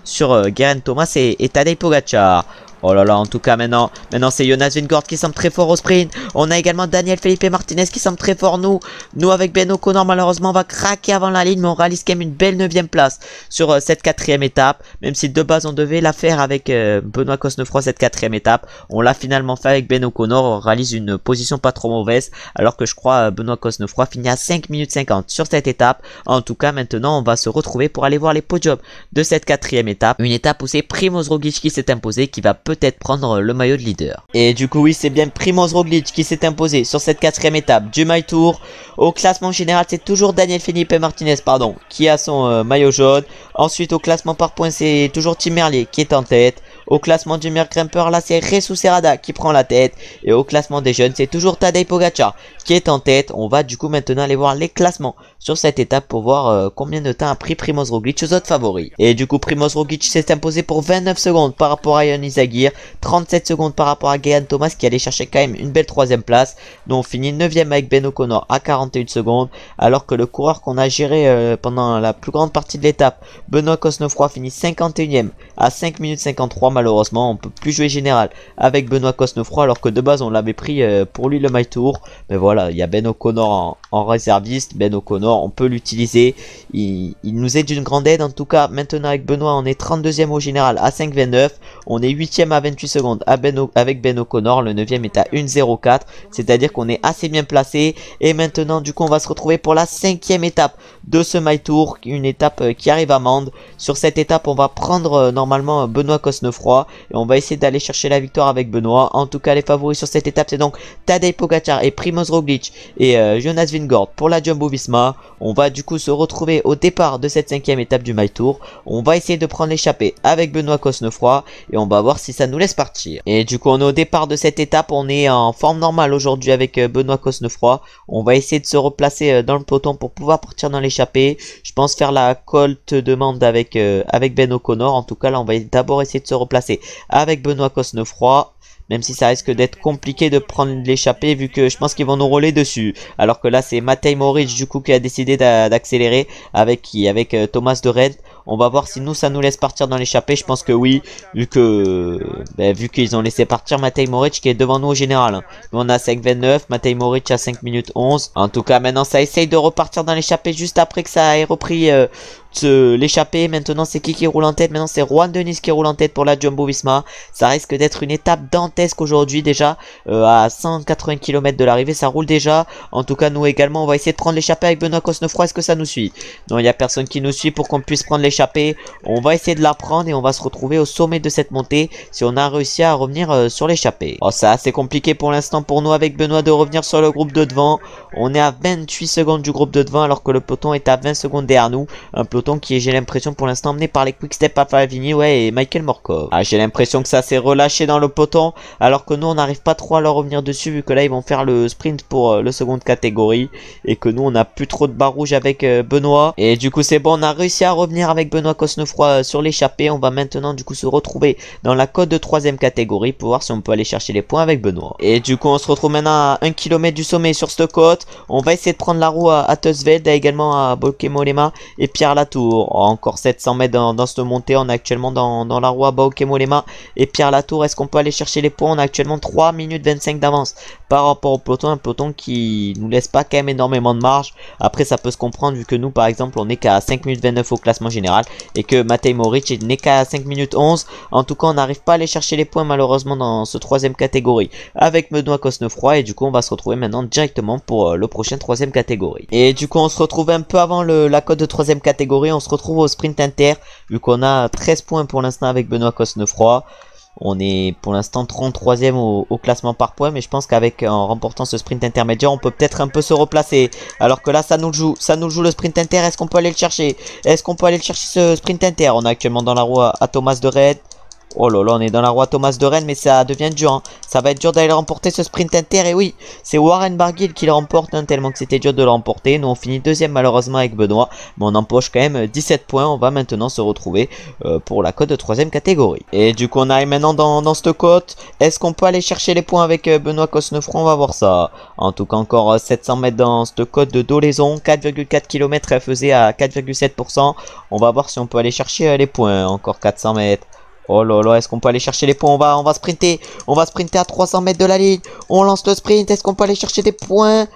Speaker 1: Geraint Thomas et Tadej Pogacar. Oh là là, en tout cas maintenant c'est Jonas Vingegaard qui semble très fort au sprint. On a également Daniel Felipe Martinez qui semble très fort. Nous avec Ben O'Connor malheureusement on va craquer avant la ligne, mais on réalise quand même une belle 9ème place sur cette 4ème étape. Même si de base on devait la faire avec Benoît Cosnefroy cette 4ème étape, on l'a finalement fait avec Ben O'Connor. On réalise une position pas trop mauvaise, alors que je crois Benoît Cosnefroy finit à 5 minutes 50 sur cette étape. En tout cas maintenant on va se retrouver pour aller voir les podiums de cette 4ème étape. Une étape où c'est Primož Roglič qui s'est imposé, qui va peut-être prendre le maillot de leader. Et du coup oui, c'est bien Primož Roglič qui s'est imposé sur cette 4ème étape du My Tour. Au classement général c'est toujours Daniel Felipe Martinez qui a son maillot jaune. Ensuite au classement par points c'est toujours Tim Merlier qui est en tête. Au classement du meilleur grimpeur là c'est Jesus Serrada qui prend la tête. Et au classement des jeunes c'est toujours Tadej Pogačar qui est en tête. On va du coup maintenant aller voir les classements sur cette étape pour voir combien de temps a pris Primož Roglič aux autres favoris. Et du coup Primož Roglič s'est imposé pour 29 secondes par rapport à Ion Izagirre, 37 secondes par rapport à Geraint Thomas qui allait chercher quand même une belle 3ème place. Donc on finit 9ème avec Ben O'Connor à 41 secondes, alors que le coureur qu'on a géré pendant la plus grande partie de l'étape, Benoît Cosnefroy, finit 51ème à 5 minutes 53. Malheureusement on peut plus jouer général avec Benoît Cosnefroy, alors que de base on l'avait pris pour lui le My Tour. Mais voilà, il y a Ben O'Connor en réserviste. Ben O'Connor on peut l'utiliser, il nous est d'une grande aide. En tout cas maintenant avec Benoît on est 32ème au général à 5,29. On est 8ème à 28 secondes avec Ben O'Connor. Le 9ème est à 1,04, c'est à dire qu'on est assez bien placé. Et maintenant du coup on va se retrouver pour la 5ème étape de ce My Tour, une étape qui arrive à Mende. Sur cette étape on va prendre normalement Benoît Cosnefroy et on va essayer d'aller chercher la victoire avec Benoît. En tout cas les favoris sur cette étape c'est donc Tadej Pogačar et Primož Roglič et Jonas Vingegaard pour la Jumbo-Visma. On va du coup se retrouver au départ de cette 5ème étape du My Tour. On va essayer de prendre l'échappée avec Benoît Cosnefroy et on va voir si ça nous laisse partir. Et du coup on est au départ de cette étape, on est en forme normale aujourd'hui avec Benoît Cosnefroy. On va essayer de se replacer dans le peloton pour pouvoir partir dans l'échappée. Je pense faire la colte de Mende avec Ben O'Connor. En tout cas là on va d'abord essayer de se replacer avec Benoît Cosnefroy, même si ça risque d'être compliqué de prendre l'échappée vu que je pense qu'ils vont nous rouler dessus. Alors que là c'est Matej Moric du coup qui a décidé d'accélérer avec Thomas de Red. On va voir si nous ça nous laisse partir dans l'échappée. Je pense que oui, vu qu'ils ont laissé partir Matej Moric qui est devant nous au général. Nous on a 5,29, Matej Moric à 5 minutes 11. En tout cas maintenant ça essaye de repartir dans l'échappée juste après que ça ait repris l'échappée. Maintenant c'est qui roule en tête? Maintenant c'est Juan Denis qui roule en tête pour la Jumbo-Visma. Ça risque d'être une étape dantesque aujourd'hui déjà, à 180 km de l'arrivée ça roule déjà. En tout cas nous également on va essayer de prendre l'échappée avec Benoît Cosnefroy. Est-ce que ça nous suit? Non, il n'y a personne qui nous suit pour qu'on puisse prendre l'échappée. On va essayer de la prendre et on va se retrouver au sommet de cette montée si on a réussi à revenir sur l'échappée. Oh, c'est assez compliqué pour l'instant pour nous avec Benoît de revenir sur le groupe de devant. On est à 28 secondes du groupe de devant alors que le peloton est à 20 secondes derrière nous. Un peloton qui est, j'ai l'impression pour l'instant, mené par les Quick-Step Alpha-Vignales, ouais, et Michael Morkov. Ah, j'ai l'impression que ça s'est relâché dans le peloton alors que nous on n'arrive pas trop à leur revenir dessus vu que là ils vont faire le sprint pour le seconde catégorie et que nous on a plus trop de barres rouges avec Benoît. Et du coup c'est bon, on a réussi à revenir avec Benoît Cosnefroy sur l'échappée. On va maintenant du coup se retrouver dans la côte de 3ème catégorie pour voir si on peut aller chercher les points avec Benoît. Et du coup on se retrouve maintenant à 1 km du sommet sur cette côte. On va essayer de prendre la roue à Teunsveld, également à Bauke Mollema et Pierre Latour. Encore 700 mètres dans cette montée. On est actuellement dans la roue à Bauke Mollema et Pierre Latour. Est-ce qu'on peut aller chercher les points? On a actuellement 3 minutes 25 d'avance par rapport au peloton. Un peloton qui nous laisse pas quand même énormément de marge. Après ça peut se comprendre vu que nous par exemple on est qu'à 5 minutes 29 au classement général et que Matej Moric n'est qu'à 5 minutes 11. En tout cas on n'arrive pas à aller chercher les points malheureusement dans ce 3ème catégorie avec Benoît Cosnefroy. Et du coup on va se retrouver maintenant directement pour le prochain 3ème catégorie. Et du coup on se retrouve un peu avant la cote de 3ème catégorie. On se retrouve au sprint inter vu qu'on a 13 points pour l'instant avec Benoît Cosnefroy. On est pour l'instant 33ème au classement par points, mais je pense qu'avec en remportant ce sprint intermédiaire, on peut peut-être un peu se replacer. Alors que là, ça nous le joue le sprint inter. Est-ce qu'on peut aller le chercher? Est-ce qu'on peut aller le chercher ce sprint inter? On est actuellement dans la roue à Thomas de Red. Oh là là, on est dans la roue Thomas de Rennes, mais ça devient dur. Hein. Ça va être dur d'aller remporter ce sprint inter. Et oui, c'est Warren Barguil qui le remporte, hein, tellement que c'était dur de le remporter. Nous, on finit 2ème malheureusement avec Benoît. Mais on empoche quand même 17 points. On va maintenant se retrouver pour la cote de 3ème catégorie. Et du coup, on arrive maintenant dans cette cote. Est-ce qu'on peut aller chercher les points avec Benoît Cosnefroy? On va voir ça. En tout cas, encore 700 mètres dans cette cote de Dolaison. 4,4 km, elle faisait à 4,7%. On va voir si on peut aller chercher les points. Encore 400 mètres. Oh là là, est-ce qu'on peut aller chercher les points? On va sprinter. On va sprinter à 300 mètres de la ligne. On lance le sprint. Est-ce qu'on peut aller chercher des points?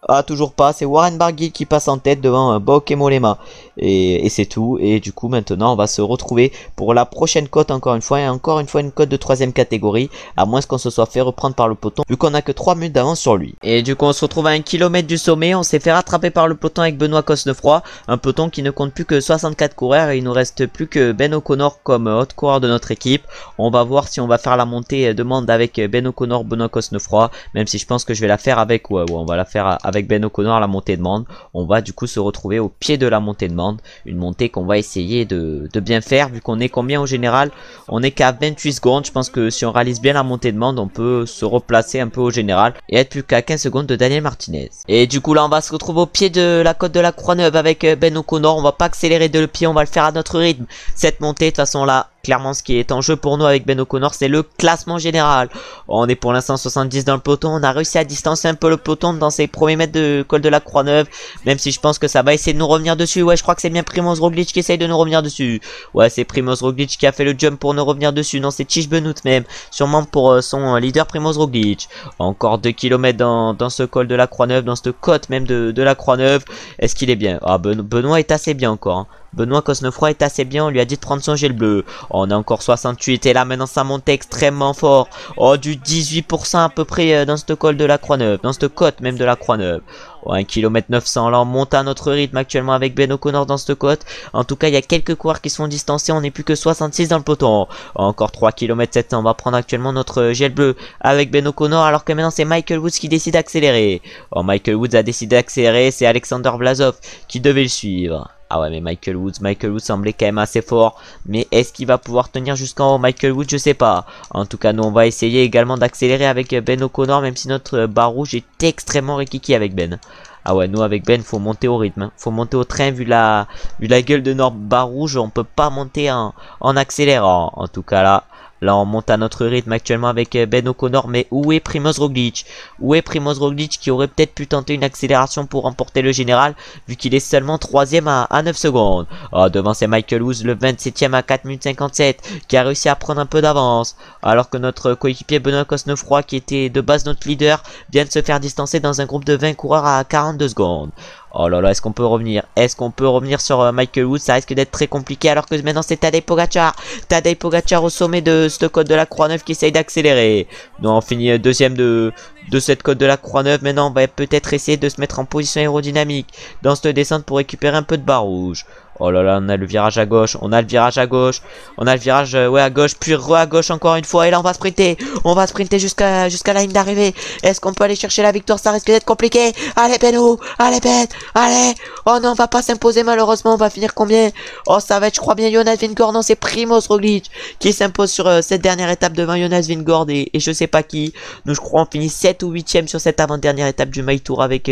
Speaker 1: Ah, toujours pas. C'est Warren Barguil qui passe en tête devant Bauke et Mollema. Et c'est tout. Et du coup, maintenant, on va se retrouver pour la prochaine cote encore une fois. Et encore une fois, une cote de 3ème catégorie. À moins qu'on se soit fait reprendre par le peloton. Vu qu'on a que 3 minutes d'avance sur lui. Et du coup, on se retrouve à 1 km du sommet. On s'est fait rattraper par le peloton avec Benoît Cosnefroy. Un peloton qui ne compte plus que 64 coureurs. Et il nous reste plus que Ben O'Connor comme haute coureur de notre équipe. On va voir si on va faire la montée de Mende avec Ben O'Connor, Benoît Cosnefroy. Même si je pense que je vais la faire avec... Ouais, on va la faire avec Ben O'Connor, la montée de Mende. On va du coup se retrouver au pied de la montée de Mende. Une montée qu'on va essayer de bien faire, vu qu'on est combien au général? On est qu'à 28 secondes. Je pense que si on réalise bien la montée de Mende, on peut se replacer un peu au général et être plus qu'à 15 secondes de Daniel Martinez. Et du coup là on va se retrouver au pied de la côte de la Croix-Neuve avec Ben O'Connor. On va pas accélérer de le pied, on va le faire à notre rythme. Cette montée de toute façon là, clairement ce qui est en jeu pour nous avec Ben O'Connor, c'est le classement général. On est pour l'instant 70 dans le peloton. On a réussi à distancer un peu le peloton dans ces premiers mètres de col de la Croix-Neuve. Même si je pense que ça va essayer de nous revenir dessus. Ouais, je crois que c'est bien Primoz Roglic qui essaye de nous revenir dessus. Ouais, c'est Primoz Roglic qui a fait le jump pour nous revenir dessus. Non, c'est Tish Benoît même. Sûrement pour son leader Primoz Roglic. Encore 2 km dans ce col de la Croix-Neuve, dans cette côte même de la Croix-Neuve. Est-ce qu'il est bien? Ah, Benoît est assez bien encore. Hein. Benoît Cosnefroy est assez bien, on lui a dit de prendre son gel bleu. On a encore 68 et là maintenant ça monte extrêmement fort. Oh, du 18% à peu près dans cette col de la Croix-Neuve, dans cette côte même de la Croix-Neuve. Oh, 1 km 900, là on monte à notre rythme actuellement avec Ben O'Connor dans cette côte. En tout cas il y a quelques coureurs qui sont distancés, on n'est plus que 66 dans le peloton. Encore 3 km 700, on va prendre actuellement notre gel bleu avec Ben O'Connor, alors que maintenant c'est Michael Woods qui décide d'accélérer. Oh, Michael Woods a décidé d'accélérer, c'est Alexander Vlasov qui devait le suivre. Ah ouais, mais Michael Woods semblait quand même assez fort. Mais est-ce qu'il va pouvoir tenir jusqu'en haut? Michael Woods, je sais pas. En tout cas, nous, on va essayer également d'accélérer avec Ben O'Connor, même si notre barre rouge est extrêmement rikiki avec Ben. Ah ouais, nous, avec Ben, faut monter au rythme. Hein. Faut monter au train, vu la gueule de notre barre rouge, on peut pas monter en accélérant. En tout cas, là, on monte à notre rythme actuellement avec Ben O'Connor. Mais où est Primoz Roglic? Où est Primoz Roglic qui aurait peut-être pu tenter une accélération pour remporter le général, vu qu'il est seulement 3ème à 9 secondes. Oh, devant c'est Michael Woods, le 27ème à 4 minutes 57, qui a réussi à prendre un peu d'avance. Alors que notre coéquipier Benoît Cosnefroy, qui était de base notre leader, vient de se faire distancer dans un groupe de 20 coureurs à 42 secondes. Oh là là, est-ce qu'on peut revenir? Est-ce qu'on peut revenir sur Michael Woods? Ça risque d'être très compliqué, alors que maintenant c'est Tadej Pogacar. Tadej Pogacar au sommet de cette côte de la Croix-Neuve qui essaye d'accélérer. Nous on finit deuxième de cette côte de la Croix-Neuve. Maintenant on va peut-être essayer de se mettre en position aérodynamique dans cette descente pour récupérer un peu de barre rouge. Oh là là, on a le virage à gauche, on a le virage à gauche, on a le virage ouais à gauche, puis à gauche encore une fois, et là on va sprinter jusqu'à la ligne d'arrivée. Est-ce qu'on peut aller chercher la victoire? Ça risque d'être compliqué. Allez Beno, allez Ben, allez. Oh non, on va pas s'imposer malheureusement, on va finir combien? Oh ça va être, je crois bien, Jonas Vingegaard. Non, c'est Primoz Roglic qui s'impose sur cette dernière étape devant Jonas Vingegaard et je sais pas qui. Nous je crois on finit 7 ou 8ème sur cette avant-dernière étape du My Tour avec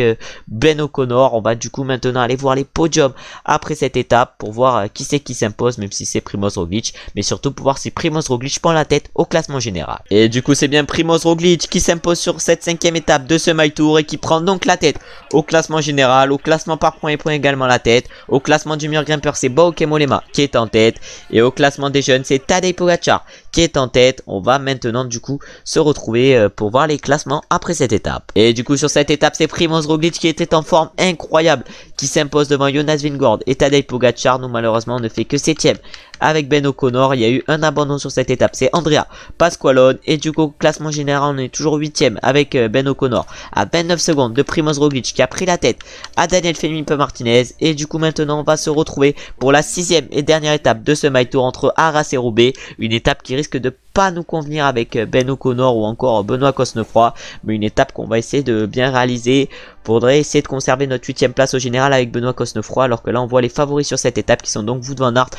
Speaker 1: Ben O'Connor. On va du coup maintenant aller voir les podiums après cette étape, pour voir qui c'est qui s'impose, même si c'est Primoz Roglic, mais surtout pour voir si Primoz Roglic prend la tête au classement général. Et du coup c'est bien Primoz Roglic qui s'impose sur cette 5ème étape de ce My Tour et qui prend donc la tête au classement général, au classement par points et prend également la tête. Au classement du meilleur grimpeur c'est Bauke et Mollema qui est en tête, et au classement des jeunes c'est Tadej Pogacar qui est en tête. On va maintenant du coup se retrouver pour voir les classements après cette étape. Et du coup sur cette étape c'est Primoz Roglic qui était en forme incroyable qui s'impose devant Jonas Vingegaard et Tadej Pogacar. Nous malheureusement on ne fait que 7ème avec Ben O'Connor. Il y a eu un abandon sur cette étape, c'est Andrea Pasqualone. Et du coup classement général on est toujours 8ème avec Ben O'Connor à 29 secondes de Primoz Roglic qui a pris la tête à Daniel Felipe Martinez. Et du coup maintenant on va se retrouver pour la 6ème et dernière étape de ce My Tour entre Arras et Roubaix, une étape qui risque de pas nous convenir avec Ben O'Connor ou encore Benoît Cosnefroy, mais une étape qu'on va essayer de bien réaliser. Faudrait essayer de conserver notre 8ème place au général avec Benoît Cosnefroy, alors que là on voit les favoris sur cette étape qui sont donc Wout van Aert,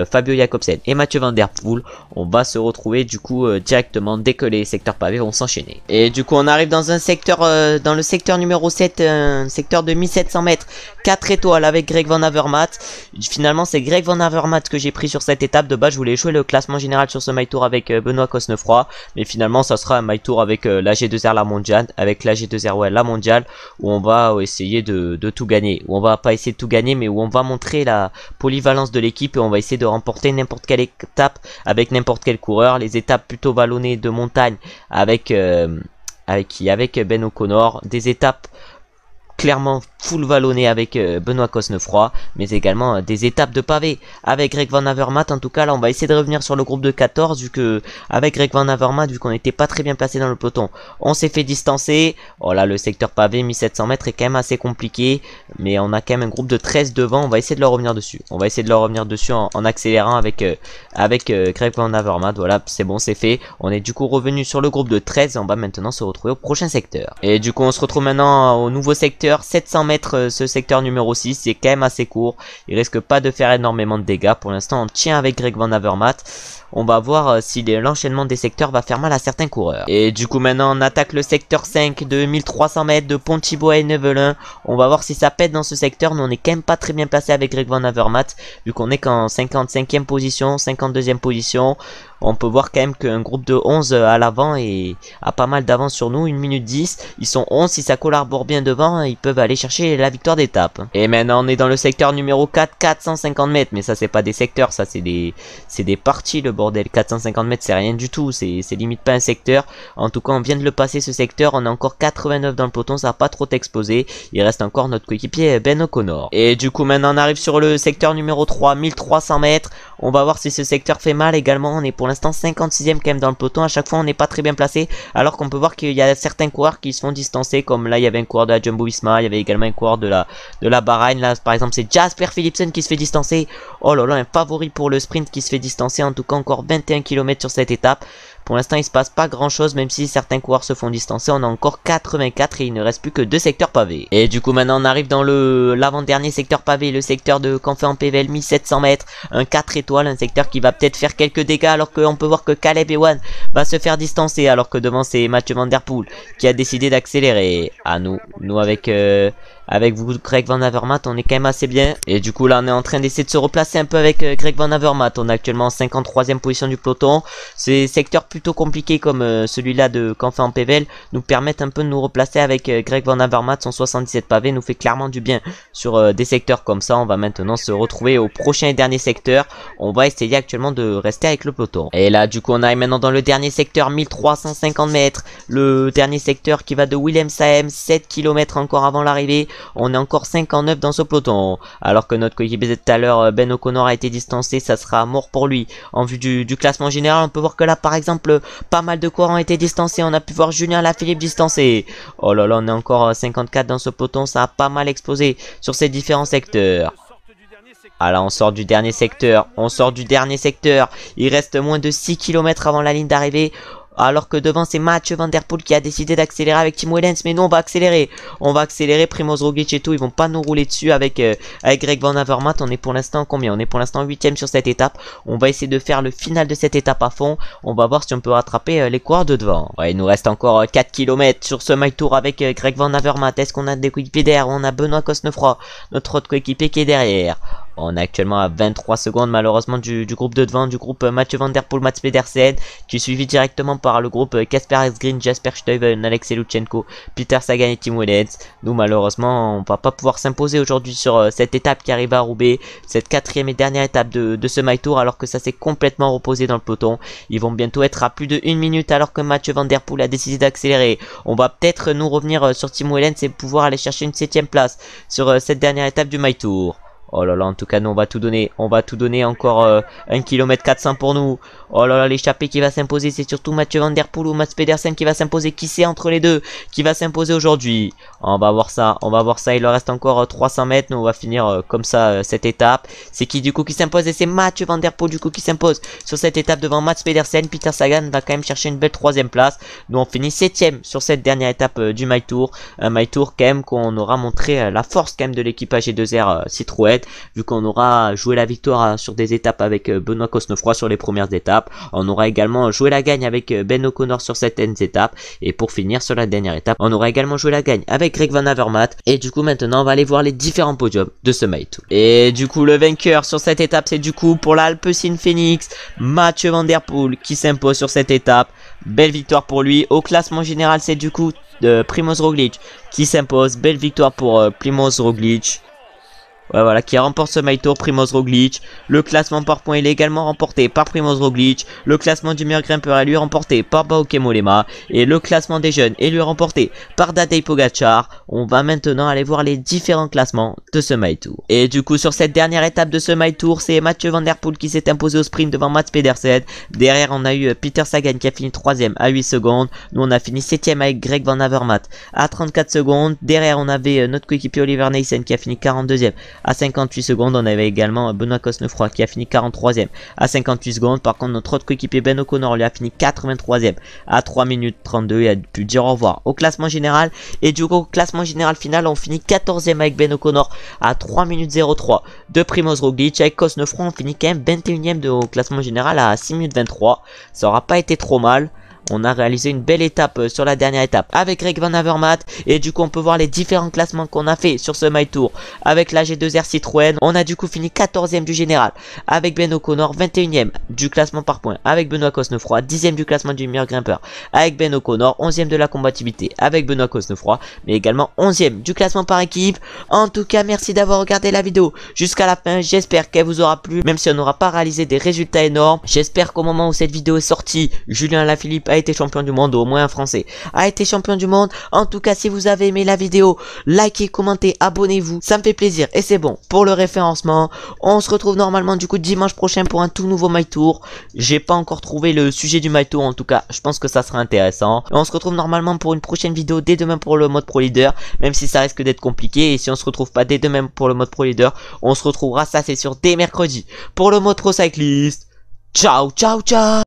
Speaker 1: Fabio Jakobsen et Mathieu Van Der Poel. On va se retrouver du coup directement dès que les secteurs pavés vont s'enchaîner. Et du coup on arrive dans un secteur, dans le secteur numéro 7, un secteur de 1700 mètres, 4 étoiles avec Greg Van Avermaet. Finalement c'est Greg Van Avermaet que j'ai pris sur cette étape. De base je voulais jouer le classement général sur ce My Tour avec Benoît Cosnefroy, mais finalement ça sera un My Tour avec la G2R la mondiale, avec la G2R ouais, la mondiale, où on va essayer de tout gagner, où on va pas essayer de tout gagner, mais où on va montrer la polyvalence de l'équipe et on va essayer
Speaker 2: essayer de remporter n'importe quelle étape avec n'importe quel coureur. Les étapes plutôt vallonnées de montagne avec Ben O'Connor, des étapes clairement full vallonné avec Benoît Cosnefroy, mais également des étapes de pavé avec Greg Van Avermaet. En tout cas là on va essayer de revenir sur le groupe de 14 vu que avec Greg Van Avermaet, vu qu'on n'était pas très bien placé dans le peloton, on s'est fait distancer. Oh là, le secteur pavé 1700 mètres est quand même assez compliqué, mais on a quand même un groupe de 13 devant. On va essayer de leur revenir dessus, en accélérant avec Greg Van Avermaet. Voilà, c'est bon, c'est fait. On est du coup revenu sur le groupe de 13 et on va maintenant se retrouver au prochain secteur. Et du coup on se retrouve maintenant au nouveau secteur 700 mètres, ce secteur numéro 6, c'est quand même assez court, il risque pas de faire énormément de dégâts. Pour l'instant on tient avec Greg Van Avermaet. On va voir si l'enchaînement des secteurs va faire mal à certains coureurs. Et du coup maintenant on attaque le secteur 5 de 1300 mètres de Pontibois et Nevelin. On va voir si ça pète dans ce secteur. Nous on est quand même pas très bien placé avec Greg Van Avermaet, vu qu'on est qu'en 55e position, 52e position. On peut voir quand même qu'un groupe de 11 à l'avant et a pas mal d'avance sur nous, 1 minute 10. Ils sont 11, si ça collabore bien devant, ils peuvent aller chercher la victoire d'étape. Et maintenant on est dans le secteur numéro 4, 450 mètres. Mais ça c'est pas des secteurs, ça c'est des parties le bordel. 450 mètres c'est rien du tout, c'est limite pas un secteur. En tout cas on vient de le passer ce secteur, on est encore 89 dans le peloton, ça va pas trop explosé. Il reste encore notre coéquipier Ben O'Connor. Et du coup maintenant on arrive sur le secteur numéro 3, 1300 mètres. On va voir si ce secteur fait mal également. On est pour l'instant 56e quand même dans le peloton. À chaque fois on n'est pas très bien placé, alors qu'on peut voir qu'il y a certains coureurs qui se font distancer, comme là il y avait un coureur de la Jumbo Visma, il y avait également un coureur de la Bahreïn. Là par exemple c'est Jasper Philipsen qui se fait distancer. Oh là là, un favori pour le sprint qui se fait distancer. En tout cas encore 21 km sur cette étape. Pour l'instant il se passe pas grand chose, même si certains coureurs se font distancer. On a encore 84 et il ne reste plus que 2 secteurs pavés. Et du coup maintenant on arrive dans l'avant-dernier secteur pavé, le secteur de Canfin-en-Pévèle, 1700 mètres, un 4 étoiles, un secteur qui va peut-être faire quelques dégâts, alors qu'on peut voir que Caleb Ewan va se faire distancer, alors que devant c'est Mathieu Van Der Poel qui a décidé d'accélérer. À nous avec vous Greg Van Avermaet, on est quand même assez bien. Et du coup là on est en train d'essayer de se replacer un peu avec Greg Van Avermaet. On est actuellement en 53e position du peloton. Ces secteurs plutôt compliqués comme celui-là de Canfin-en-Pévèle nous permettent un peu de nous replacer avec Greg Van Avermaet. Son 77 pavés nous fait clairement du bien sur des secteurs comme ça. On va maintenant se retrouver au prochain et dernier secteur. On va essayer actuellement de rester avec le peloton. Et là du coup on arrive maintenant dans le dernier secteur, 1350 mètres. Le dernier secteur qui va de Wilhelmshaven, 7 km encore avant l'arrivée. On est encore 59 dans ce peloton, alors que notre coéquipier tout à l'heure, Ben O'Connor, a été distancé. Ça sera mort pour lui en vue du classement général. On peut voir que là par exemple pas mal de coureurs ont été distancés. On a pu voir Julien Lafilippe distancé. Oh là là, on est encore 54 dans ce peloton. Ça a pas mal explosé sur ces différents secteurs. Ah là on sort du dernier secteur, il reste moins de 6 km avant la ligne d'arrivée. Alors que devant c'est Mathieu Van Der Poel qui a décidé d'accélérer avec Tim Wellens. Mais nous on va accélérer, Primoz Roglic et tout, ils vont pas nous rouler dessus avec Greg Van Avermaet. On est pour l'instant combien? On est pour l'instant 8ème sur cette étape. On va essayer de faire le final de cette étape à fond. On va voir si on peut rattraper les coureurs de devant. Ouais, il nous reste encore 4 km sur ce My Tour avec Greg Van Avermaet. Est-ce qu'on a des coéquipiers derrière? On a Benoît Cosnefroy, notre autre coéquipier qui est derrière. On est actuellement à 23 secondes malheureusement du groupe de devant, du groupe Mathieu Van Der Poel, Mats Pedersen, qui est suivi directement par le groupe Casper Asgreen, Jasper Stuyven, Alexei Lutsenko, Peter Sagan et Tim Wellens. Nous malheureusement on va pas pouvoir s'imposer aujourd'hui sur cette étape qui arrive à Roubaix, cette 4e et dernière étape de ce My Tour, alors que ça s'est complètement reposé dans le peloton. Ils vont bientôt être à plus de 1 minute alors que Mathieu Van Der Poel a décidé d'accélérer. On va peut-être nous revenir sur Tim Wellens et pouvoir aller chercher une 7e place sur cette dernière étape du My Tour. Oh là là, en tout cas nous on va tout donner, encore 1 km 400 pour nous. Oh là là, l'échappée qui va s'imposer, c'est surtout Mathieu Van Der Poel ou Mats Pedersen qui va s'imposer. Qui c'est entre les deux qui va s'imposer aujourd'hui? On va voir ça, il leur reste encore 300 mètres. Nous on va finir comme ça cette étape. C'est qui du coup qui s'impose? Et c'est Mathieu Van Der Poel du coup qui s'impose sur cette étape devant Mats Pedersen. Peter Sagan va quand même chercher une belle 3e place. Nous on finit 7ème sur cette dernière étape du My Tour. Un My Tour quand même qu'on aura montré la force quand même de l'équipage G2R Citroën, vu qu'on aura joué la victoire sur des étapes avec Benoît Cosnefroy sur les premières étapes. On aura également joué la gagne avec Ben O'Connor sur certaines étapes. Et pour finir sur la dernière étape, on aura également joué la gagne avec Greg Van Avermaet. Et du coup maintenant on va aller voir les différents podiums de ce My Tour. Et du coup le vainqueur sur cette étape c'est du coup pour l'Alpecin Phoenix, Mathieu Van Der Poel qui s'impose sur cette étape. Belle victoire pour lui. Au classement général c'est du coup Primoz Roglic qui s'impose. Belle victoire pour Primoz Roglic. Ouais, voilà, qui remporte ce My Tour, Primoz Roglic. Le classement par points, il est également remporté par Primoz Roglic. Le classement du meilleur grimpeur est lui remporté par Bauke Mollema. Et le classement des jeunes est lui remporté par Tadej Pogacar. On va maintenant aller voir les différents classements de ce My Tour. Et du coup, sur cette dernière étape de ce My Tour, c'est Mathieu Van Der Poel qui s'est imposé au sprint devant Mats Pedersen. Derrière, on a eu Peter Sagan qui a fini 3ème à 8 secondes. Nous, on a fini 7ème avec Greg Van Avermaet à 34 secondes. Derrière, on avait notre coéquipier Oliver Neysen qui a fini 42ème à 58 secondes. On avait également Benoît Cosnefroy qui a fini 43ème à 58 secondes. Par contre, notre autre coéquipier Ben O'Connor lui a fini 83ème à 3 minutes 32 et a pu dire au revoir au classement général. Et du coup, au classement général final, on finit 14ème avec Ben O'Connor à 3 minutes 03 de Primoz Roglic. Avec Cosnefroy, on finit quand même 21ème au classement général à 6 minutes 23. Ça aura pas été trop mal. On a réalisé une belle étape sur la dernière étape avec Greg Van Avermaet. Et du coup, on peut voir les différents classements qu'on a fait sur ce My Tour. Avec la G2R Citroën, on a du coup fini 14ème du général avec Ben O'Connor, 21ème du classement par points avec Benoît Cosnefroy, 10ème du classement du meilleur grimpeur avec Ben O'Connor, 11ème de la combativité avec Benoît Cosnefroy, mais également 11ème du classement par équipe. En tout cas, merci d'avoir regardé la vidéo jusqu'à la fin. J'espère qu'elle vous aura plu, même si on n'aura pas réalisé des résultats énormes. J'espère qu'au moment où cette vidéo est sortie, Julien Alaphilippe a été champion du monde, ou au moins un français a été champion du monde. En tout cas, si vous avez aimé la vidéo, likez, commentez, abonnez-vous, ça me fait plaisir et c'est bon pour le référencement. On se retrouve normalement du coup dimanche prochain pour un tout nouveau My Tour. J'ai pas encore trouvé le sujet du My Tour, en tout cas je pense que ça sera intéressant. Et on se retrouve normalement pour une prochaine vidéo dès demain pour le mode Pro Leader, même si ça risque d'être compliqué. Et si on se retrouve pas dès demain pour le mode Pro Leader, on se retrouvera, ça c'est sûr, dès mercredi pour le mode Pro Cycliste. Ciao ciao ciao.